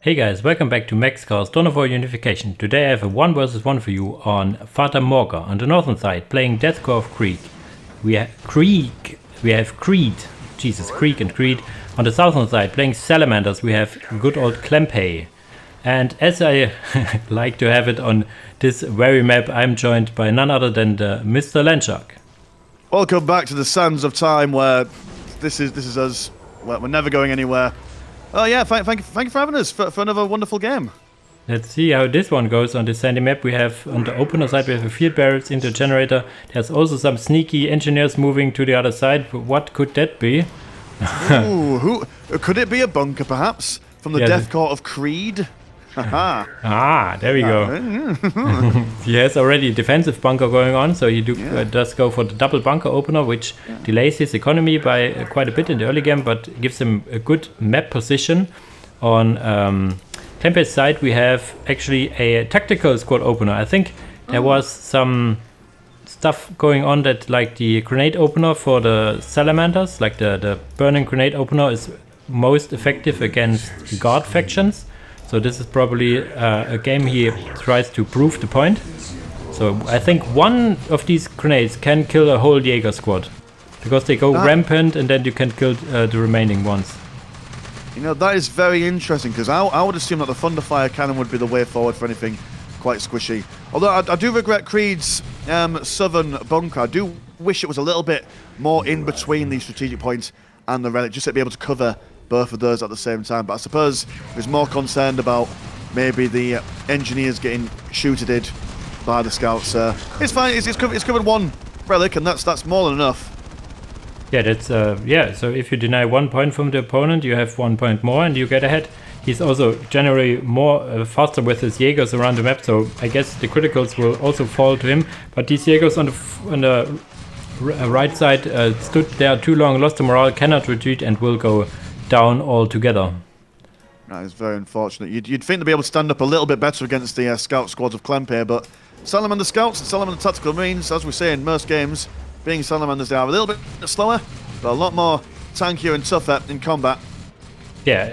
Hey guys, welcome back to Max Cars Don't Avoid Unification. Today I have a 1 versus 1 for you on Fata Morga on the northern side, playing DKoK Krieg. We have Creed. Jesus, Krieg and Creed. On the southern side, playing Salamanders, we have good old ckleampay. And as I like to have it on this very map, I'm joined by none other than the Mr Landshark. Welcome back to the sands of time where this is us. We're never going anywhere. Oh yeah, thank you for having us for another wonderful game. Let's see how this one goes on this sandy map. We have on the opener side, we have a field barrels into generator. There's also some sneaky engineers moving to the other side. What could that be? Ooh, could it be a bunker perhaps from the death court of Creed? Ah, there we go. He has already a defensive bunker going on, so he does go for the double bunker opener, which delays his economy by quite a bit in the early game, but gives him a good map position. On ckleampay's side, we have actually a tactical squad opener. I think there was some stuff going on that, like the grenade opener for the Salamanders, like the burning grenade opener is most effective against guard factions. So this is probably a game he tries to prove the point. So I think one of these grenades can kill a whole Jaeger squad, because they go rampant and then you can kill the remaining ones. You know, that is very interesting, because I would assume that the Thunderfire cannon would be the way forward for anything quite squishy. Although I do regret Creed's southern bunker. I do wish it was a little bit more in between the strategic point and the relic, just to be able to cover both of those at the same time. But I suppose he was more concerned about maybe the engineers getting shooted by the scouts. It's fine. It's covered one relic, and that's more than enough. Yeah, that's So if you deny 1 point from the opponent, you have 1 point more, and you get ahead. He's also generally more faster with his Jaegers around the map, so I guess the criticals will also fall to him. But these Jaegers on the right side stood there too long, lost the morale, cannot retreat, and will go down altogether. That is very unfortunate. You'd think they'd be able to stand up a little bit better against the scout squads of ckleampay, but Salamander Scouts and Salamander Tactical Marines, as we say in most games, being Salamanders, they are a little bit slower, but a lot more tankier and tougher in combat. Yeah,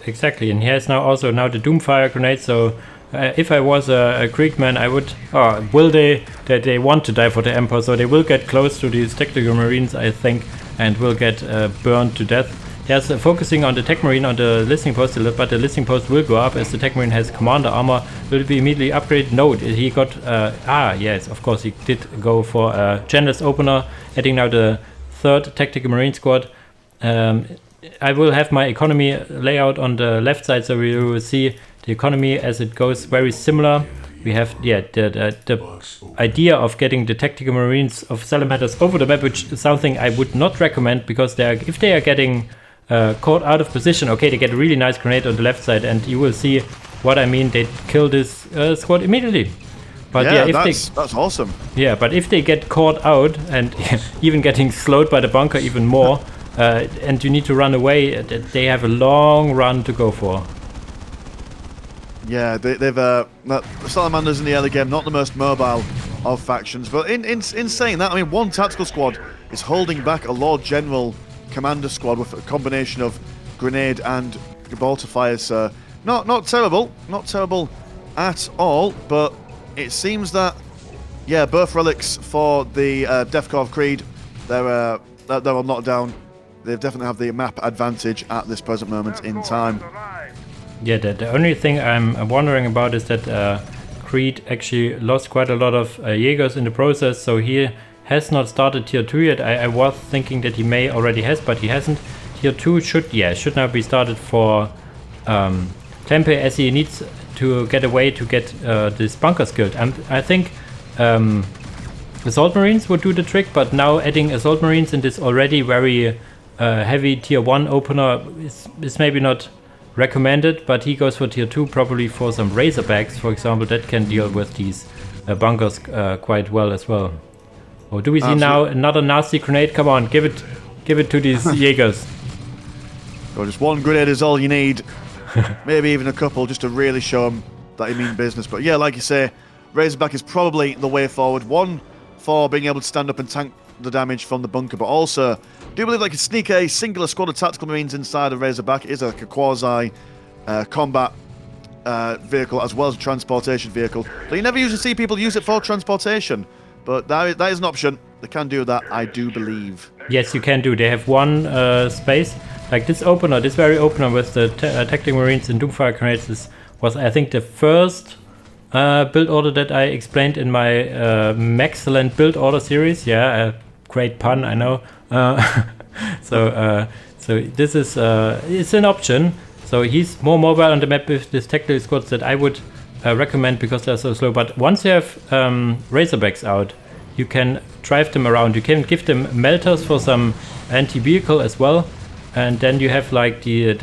exactly. And he has now the Doomfire grenade, so if I was a Krieg man, I would... they want to die for the Emperor, so they will get close to these Tactical Marines, I think, and will get burned to death. There's focusing on the Tech Marine on the listening post, but the listening post will go up as the Tech Marine has Commander Armor. Will it be immediately upgraded? No, he got... yes, of course, he did go for a Generous Opener, adding now the 3rd Tactical Marine Squad. I will have my economy layout on the left side, so we will see the economy as it goes very similar. We have the idea of getting the Tactical Marines of Salamanders over the map, which is something I would not recommend, because if they are getting caught out of position, okay, they get a really nice grenade on the left side, and you will see what I mean. They kill this squad immediately. But that's awesome. Yeah, but if they get caught out and even getting slowed by the bunker even more, and you need to run away, they have a long run to go for. Yeah, they've the Salamanders in the early game, not the most mobile of factions, but in saying that, I mean, one tactical squad is holding back a Lord General Commander squad with a combination of grenade and bolter fires. So not terrible at all. But it seems that both relics for the DKoK Creed, they're all knocked down. They definitely have the map advantage at this present moment in time. Yeah, the only thing I'm wondering about is that Creed actually lost quite a lot of Jaegers in the process, so he has not started tier 2 yet. I was thinking that he may already has, but he hasn't. Tier 2 should now be started for ckleampay, as he needs to get away to get this bunker skilled. And I think Assault Marines would do the trick, but now adding Assault Marines in this already very heavy tier 1 opener is maybe not recommended, but he goes for tier 2, probably for some Razorbacks, for example, that can deal with these bunkers quite well as well. Oh, do we see now another nasty grenade? Come on, give it to these Jaegers. Well, just one grenade is all you need. Maybe even a couple, just to really show them that you mean business. But yeah, like you say, Razorback is probably the way forward. One, for being able to stand up and tank the damage from the bunker, but also do believe they can sneak a singular squad of tactical marines inside of Razorback. It is like a quasi combat vehicle as well as a transportation vehicle. So you never usually see people use it for transportation, but that is an option. They can do that, I do believe. Yes, you can do. They have one space, like this opener, this very opener with the tactical marines and Doomfire grenades was, I think, the first build order that I explained in my Maxcellent build order series. Yeah, great pun, I know. So this is it's an option. So he's more mobile on the map with this tactical squads that I would recommend because they're so slow. But once you have Razorbacks out, you can drive them around. You can give them melters for some anti-vehicle as well, and then you have like the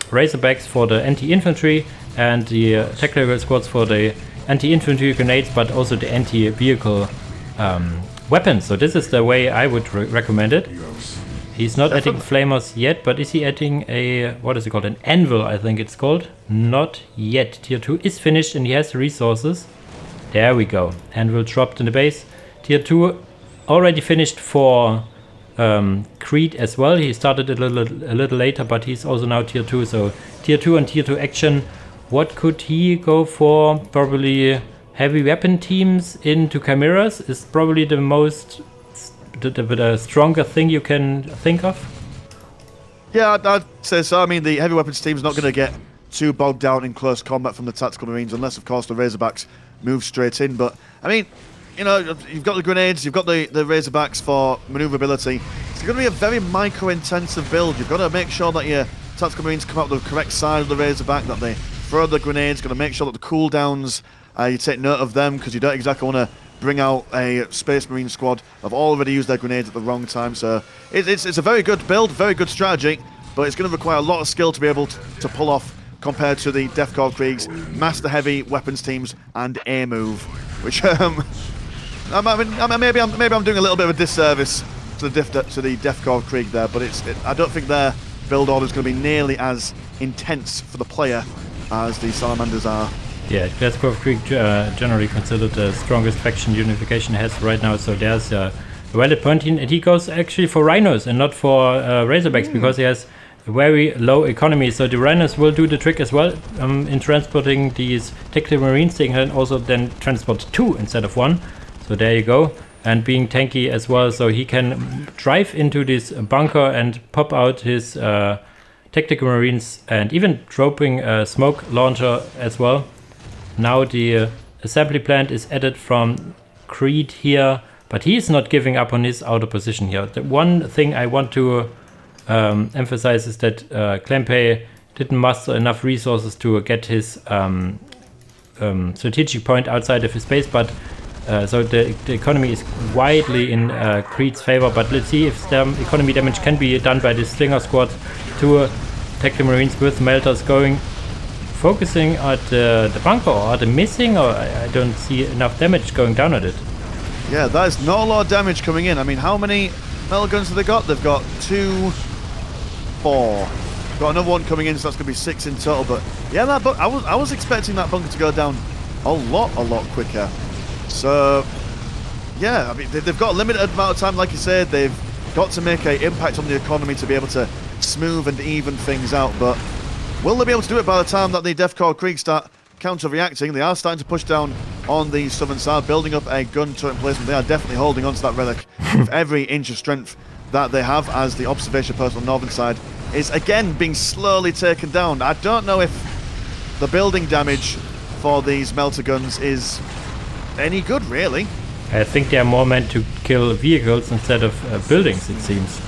Razorbacks for the anti-infantry and the tactical squads for the anti-infantry grenades, but also the anti-vehicle weapons. So this is the way I would recommend it. He's not adding flamers yet, but is he adding a, what is it called, an anvil, I think it's called? Not yet. Tier 2 is finished and he has the resources. There we go. Anvil dropped in the base. Tier 2 already finished for Krieg as well. He started a little later, but he's also now tier 2. So tier 2 and tier 2 action. What could he go for? Probably heavy weapon teams into chimeras is probably the most... the stronger thing you can think of? Yeah, I'd say so. I mean, the heavy weapons team's not going to get too bogged down in close combat from the tactical marines, unless, of course, the Razorbacks move straight in. But, I mean, you know, you've got the grenades, you've got the Razorbacks for maneuverability. It's going to be a very micro-intensive build. You've got to make sure that your tactical marines come out the correct side of the Razorback, that they throw the grenades, got to make sure that the cooldowns, you take note of them, because you don't exactly want to bring out a Space Marine squad that have already used their grenades at the wrong time. So it's a very good build, very good strategy, but it's going to require a lot of skill to be able to pull off compared to the DKoK Kriegs, Master Heavy Weapons teams, and Air Move, which maybe I'm doing a little bit of a disservice to the DKoK Krieg there, but I don't think their build order is going to be nearly as intense for the player as the Salamanders are. Yeah, DKoK Krieg generally considered the strongest faction Unification has right now, so there's a valid point. And he goes actually for Rhinos and not for Razorbacks because he has a very low economy. So the Rhinos will do the trick as well in transporting these tactical marines. They can also then transport 2 instead of 1. So there you go. And being tanky as well, so he can drive into this bunker and pop out his tactical marines and even dropping a smoke launcher as well. Now the assembly plant is added from Krieg here, but he is not giving up on his outer position here. The one thing I want to emphasize is that ckleampay didn't muster enough resources to get his strategic point outside of his base, but so the economy is widely in Krieg's favor, but let's see if the economy damage can be done by this Slinger squad. 2 tactical marines with melters going, focusing at the bunker, or are they missing, or I don't see enough damage going down at it. Yeah, that is not a lot of damage coming in. I mean, how many metal guns have they got? They've got 2, 4. Got another one coming in, so that's going to be 6 in total. But yeah, I was expecting that bunker to go down a lot quicker. So yeah, I mean, they've got a limited amount of time, like you said. They've got to make an impact on the economy to be able to smooth and even things out. But will they be able to do it by the time that the DKoK Krieg start counter-reacting? They are starting to push down on the southern side, building up a gun turret emplacement. They are definitely holding on to that relic with every inch of strength that they have, as the observation post on the northern side is again being slowly taken down. I don't know if the building damage for these melter guns is any good, really. I think they are more meant to kill vehicles instead of buildings, it seems.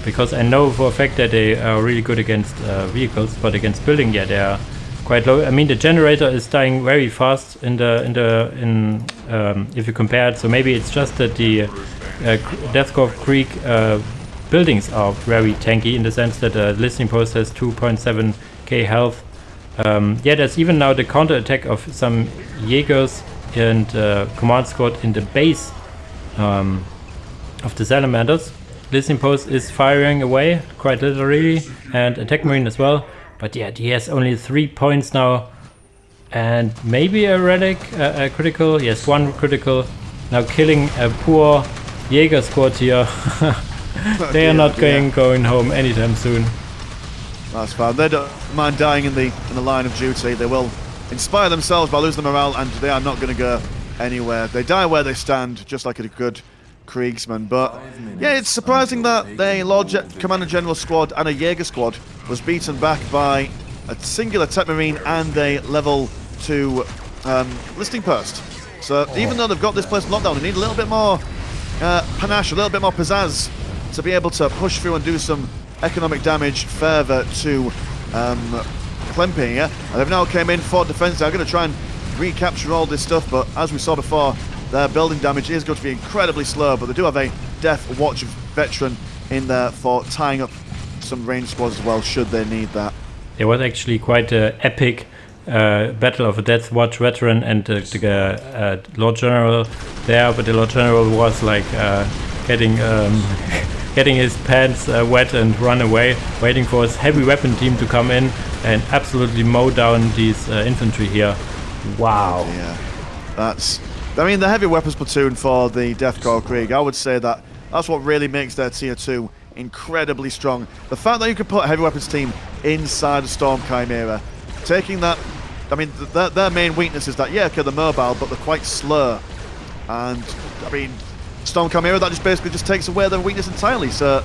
Because I know for a fact that they are really good against vehicles, but against building, yeah, they are quite low. I mean, the generator is dying very fast if you compare it. So maybe it's just that the DKoK Krieg buildings are very tanky in the sense that the listening post has 2.7k health. Yeah, there's even now the counter attack of some Jaegers and command squad in the base of the Salamanders. Listening post is firing away quite literally, and attack marine as well. But yeah, he has only 3 points now, and maybe a relic, a critical. Yes, 1 critical. Now killing a poor Jaeger squad here. They are not going home anytime soon. That's fine. They don't mind dying in the line of duty. They will inspire themselves by losing the morale, and they are not going to go anywhere. They die where they stand, just like a good Kriegsman. But yeah, it's surprising that the Lord Commander General squad and a Jaeger squad was beaten back by a singular Tech Marine and a level 2 listing post. So even though they've got this place locked down, they need a little bit more panache, a little bit more pizzazz to be able to push through and do some economic damage further to ckleampay here. And they've now came in for defense. They're going to try and recapture all this stuff, but as we saw before, their building damage is going to be incredibly slow, but they do have a Death Watch veteran in there for tying up some range squads as well, should they need that. There was actually quite an epic battle of a Death Watch veteran and the Lord General there, but the Lord General was like getting his pants wet and run away, waiting for his heavy weapon team to come in and absolutely mow down these infantry here. Wow. Yeah, I mean, the heavy weapons platoon for the DKoK Krieg, I would say that that's what really makes their tier 2 incredibly strong. The fact that you could put a heavy weapons team inside a Storm Chimera, taking that, I mean, their main weakness is that, yeah, okay, they're mobile, but they're quite slow. And, I mean, Storm Chimera, that just basically just takes away their weakness entirely. So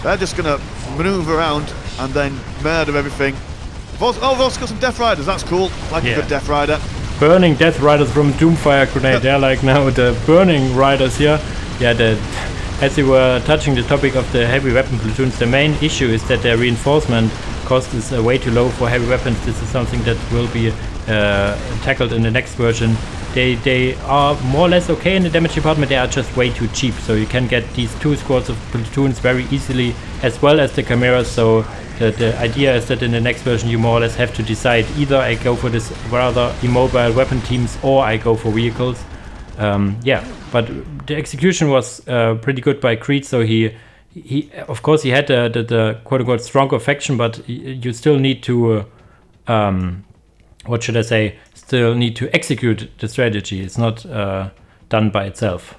they're just going to maneuver around and then murder everything. Oh, we've also got some Death Riders, that's cool. Like a good Death Rider. Burning Death Riders from Doomfire Grenade. They're like now the burning riders here. Yeah, as you were touching the topic of the heavy weapon platoons, the main issue is that their reinforcement cost is way too low for heavy weapons. This is something that will be tackled in the next version. They are more or less okay in the damage department. They are just way too cheap, so you can get these 2 squads of platoons very easily, as well as the chimeras. So the idea is that in the next version you more or less have to decide, either I go for this rather immobile weapon teams or I go for vehicles. Yeah, but the execution was pretty good by Krieg. So he of course he had the quote-unquote stronger faction, but you still need to what should I say, still need to execute the strategy. It's not done by itself.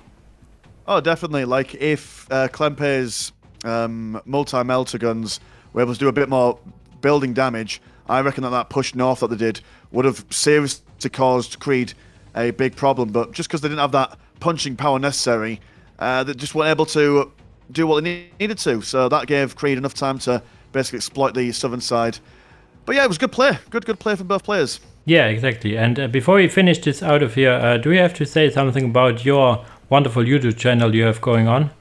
Oh, definitely. Like if ckleampay's multi-melter guns were able to do a bit more building damage, I reckon that push north that they did would have seriously caused Krieg a big problem. But just because they didn't have that punching power necessary, they just weren't able to do what they needed to. So that gave Krieg enough time to basically exploit the southern side. But yeah, it was good play. Good play from both players. Yeah, exactly. And before we finish this out of here, do you have to say something about your wonderful YouTube channel you have going on?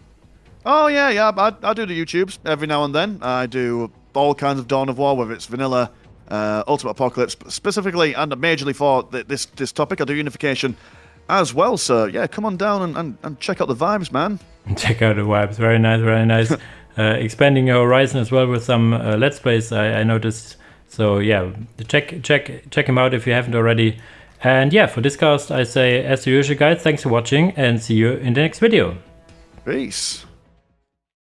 Oh, yeah. I do the YouTubes every now and then. I do all kinds of Dawn of War, whether it's vanilla, Ultimate Apocalypse, specifically and majorly for this topic. I do Unification as well. So, yeah, come on down and check out the vibes, man. Check out the vibes. Very nice, very nice. Expanding your horizon as well with some Let's Plays, I noticed. So, yeah, check him out if you haven't already. And, yeah, for this cast, I say, as usual, guys, thanks for watching and see you in the next video. Peace.